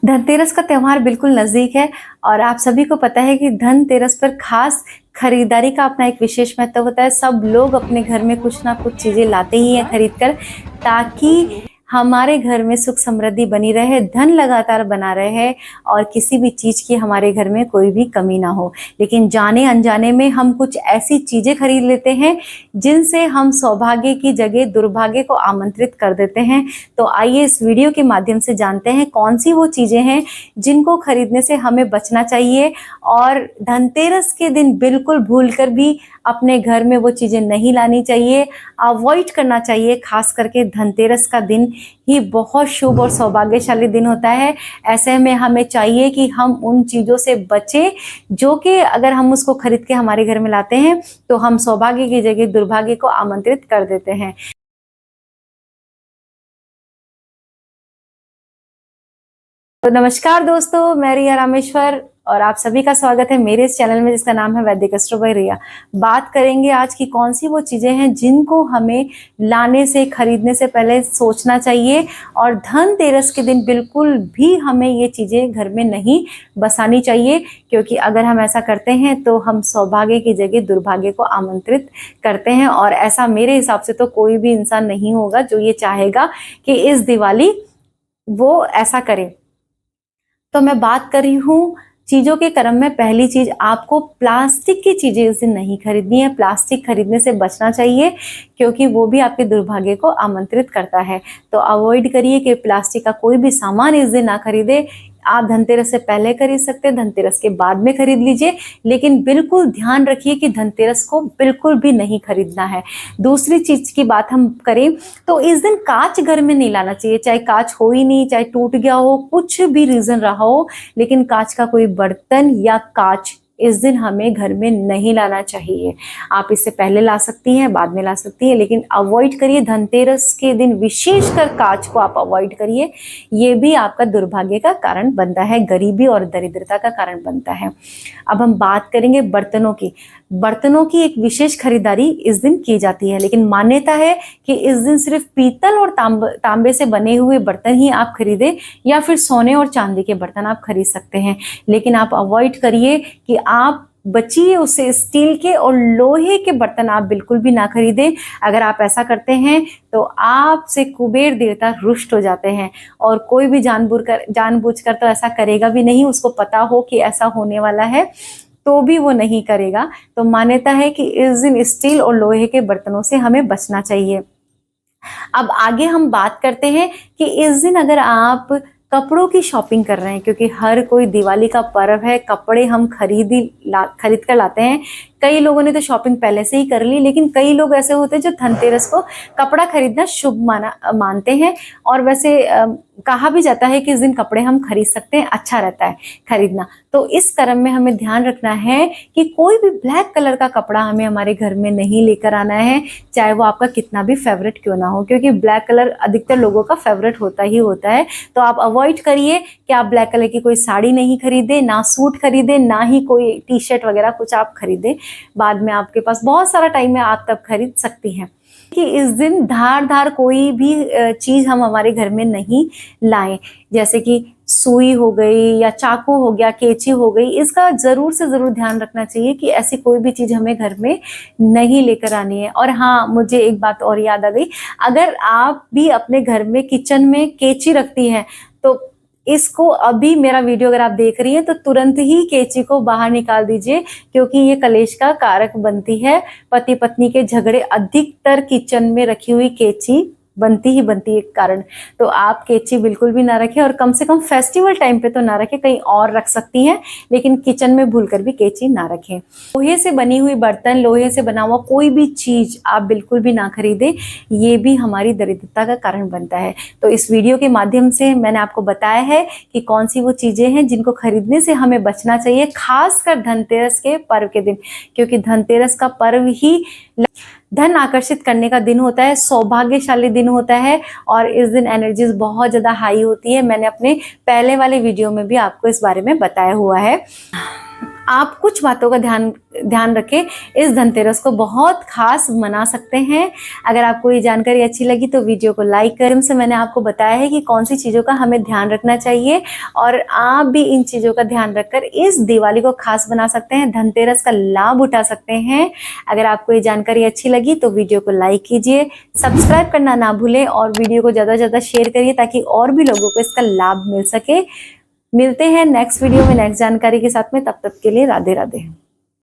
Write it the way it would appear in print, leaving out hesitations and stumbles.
धनतेरस का त्यौहार बिल्कुल नज़दीक है और आप सभी को पता है कि धनतेरस पर खास खरीदारी का अपना एक विशेष महत्व होता है। सब लोग अपने घर में कुछ ना कुछ चीज़ें लाते ही हैं खरीद कर, ताकि हमारे घर में सुख समृद्धि बनी रहे, धन लगातार बना रहे और किसी भी चीज़ की हमारे घर में कोई भी कमी ना हो। लेकिन जाने अनजाने में हम कुछ ऐसी चीज़ें खरीद लेते हैं जिनसे हम सौभाग्य की जगह दुर्भाग्य को आमंत्रित कर देते हैं। तो आइए इस वीडियो के माध्यम से जानते हैं कौन सी वो चीज़ें हैं जिनको खरीदने से हमें बचना चाहिए और धनतेरस के दिन बिल्कुल भूलकर भी अपने घर में वो चीज़ें नहीं लानी चाहिए, अवॉइड करना चाहिए। खास करके धनतेरस का दिन ही बहुत शुभ और सौभाग्यशाली दिन होता है। ऐसे में हमें चाहिए कि हम उन चीज़ों से बचें जो कि अगर हम उसको खरीद के हमारे घर में लाते हैं तो हम सौभाग्य की जगह दुर्भाग्य को आमंत्रित कर देते हैं। तो नमस्कार दोस्तों, मैं रिया रामेश्वर और आप सभी का स्वागत है मेरे इस चैनल में जिसका नाम है वैदिक एस्ट्रो बाय रिया। बात करेंगे आज की कौन सी वो चीज़ें हैं जिनको हमें लाने से खरीदने से पहले सोचना चाहिए और धनतेरस के दिन बिल्कुल भी हमें ये चीज़ें घर में नहीं बसानी चाहिए, क्योंकि अगर हम ऐसा करते हैं तो हम सौभाग्य की जगह दुर्भाग्य को आमंत्रित करते हैं। और ऐसा मेरे हिसाब से तो कोई भी इंसान नहीं होगा जो ये चाहेगा कि इस दिवाली वो ऐसा करे। तो मैं बात कर रही हूँ चीज़ों के क्रम में। पहली चीज़, आपको प्लास्टिक की चीज़ें इस दिन नहीं खरीदनी है। प्लास्टिक खरीदने से बचना चाहिए क्योंकि वो भी आपके दुर्भाग्य को आमंत्रित करता है। तो अवॉइड करिए कि प्लास्टिक का कोई भी सामान इस दिन ना खरीदे। आप धनतेरस से पहले खरीद सकते हैं, धनतेरस के बाद में खरीद लीजिए, लेकिन बिल्कुल ध्यान रखिए कि धनतेरस को बिल्कुल भी नहीं खरीदना है। दूसरी चीज़ की बात हम करें तो इस दिन कांच घर में नहीं लाना चाहिए। चाहे कांच हो ही नहीं, चाहे टूट गया हो, कुछ भी रीज़न रहा हो, लेकिन कांच का कोई बर्तन या कांच इस दिन हमें घर में नहीं लाना चाहिए। आप इससे पहले ला सकती हैं, बाद में ला सकती हैं, लेकिन अवॉइड करिए। धनतेरस के दिन विशेषकर कांच को आप अवॉइड करिए। ये भी आपका दुर्भाग्य का कारण बनता है, गरीबी और दरिद्रता का कारण बनता है। अब हम बात करेंगे बर्तनों की। बर्तनों की एक विशेष खरीदारी इस दिन की जाती है, लेकिन मान्यता है कि इस दिन सिर्फ पीतल और तांबे से बने हुए बर्तन ही आप खरीदें या फिर सोने और चांदी के बर्तन आप खरीद सकते हैं। लेकिन आप अवॉइड करिए कि आप बचिए उससे। स्टील के और लोहे के बर्तन आप बिल्कुल भी ना खरीदें। अगर आप ऐसा करते हैं तो आपसे कुबेर देवता रुष्ट हो जाते हैं और कोई भी जानबूझकर तो ऐसा करेगा भी नहीं। उसको पता हो कि ऐसा होने वाला है तो भी वो नहीं करेगा। तो मान्यता है कि इस दिन स्टील और लोहे के बर्तनों से हमें बचना चाहिए। अब आगे हम बात करते हैं कि इस दिन अगर आप कपड़ों की शॉपिंग कर रहे हैं, क्योंकि हर कोई दिवाली का पर्व है, कपड़े हम खरीद कर लाते हैं। कई लोगों ने तो शॉपिंग पहले से ही कर ली, लेकिन कई लोग ऐसे होते हैं जो धनतेरस को कपड़ा खरीदना शुभ मानते हैं। और वैसे कहा भी जाता है कि इस दिन कपड़े हम खरीद सकते हैं, अच्छा रहता है खरीदना। तो इस क्रम में हमें ध्यान रखना है कि कोई भी ब्लैक कलर का कपड़ा हमें हमारे घर में नहीं लेकर आना है, चाहे वो आपका कितना भी फेवरेट क्यों ना हो, क्योंकि ब्लैक कलर अधिकतर लोगों का फेवरेट होता ही होता है। तो आप अवॉइड करिए कि आप ब्लैक कलर की कोई साड़ी नहीं खरीदे, ना सूट खरीदे, ना ही कोई टी शर्ट वगैरह कुछ आप खरीदें। बाद में आपके पास बहुत सारा टाइम है, आप तब खरीद सकती हैं। कि इस दिन धार कोई भी चीज़ हम हमारे घर में नहीं लाएं, जैसे कि सुई हो गई या चाकू हो गया, कैंची हो गई। इसका ज़रूर से ज़रूर ध्यान रखना चाहिए कि ऐसी कोई भी चीज़ हमें घर में नहीं लेकर आनी है। और हाँ, मुझे एक बात और याद आ गई, अगर आप भी अपने घर में किचन में कैंची रखती हैं तो इसको अभी मेरा वीडियो अगर आप देख रही हैं तो तुरंत ही कैंची को बाहर निकाल दीजिए, क्योंकि ये कलेश का कारक बनती है। पति पत्नी के झगड़े अधिकतर किचन में रखी हुई कैंची बनती है कारण। तो आप कैंची बिल्कुल भी ना रखें, और कम से कम फेस्टिवल टाइम पे तो ना रखें, कहीं और रख सकती हैं, लेकिन किचन में भूलकर भी कैंची ना रखें। लोहे से बनी हुई बर्तन, लोहे से बना हुआ कोई भी चीज़ आप बिल्कुल भी ना खरीदें, ये भी हमारी दरिद्रता का कारण बनता है। तो इस वीडियो के माध्यम से मैंने आपको बताया है कि कौन सी वो चीज़ें हैं जिनको खरीदने से हमें बचना चाहिए, खासकर धनतेरस के पर्व के दिन, क्योंकि धनतेरस का पर्व ही धन आकर्षित करने का दिन होता है, सौभाग्यशाली दिन होता है और इस दिन एनर्जीज बहुत ज़्यादा हाई होती है। मैंने अपने पहले वाले वीडियो में भी आपको इस बारे में बताया हुआ है। आप कुछ बातों का ध्यान रखें, इस धनतेरस को बहुत खास मना सकते हैं। अगर आपको ये जानकारी अच्छी लगी तो वीडियो को लाइक करें। से मैंने आपको बताया है कि कौन सी चीज़ों का हमें ध्यान रखना चाहिए और आप भी इन चीज़ों का ध्यान रखकर इस दिवाली को खास बना सकते हैं, धनतेरस का लाभ उठा सकते हैं। अगर आपको ये जानकारी अच्छी लगी तो वीडियो को लाइक कीजिए, सब्सक्राइब करना ना भूलें और वीडियो को ज़्यादा से ज़्यादा शेयर करिए ताकि और भी लोगों को इसका लाभ मिल सके। मिलते हैं नेक्स्ट वीडियो में नेक्स्ट जानकारी के साथ में, तब तक के लिए राधे राधे।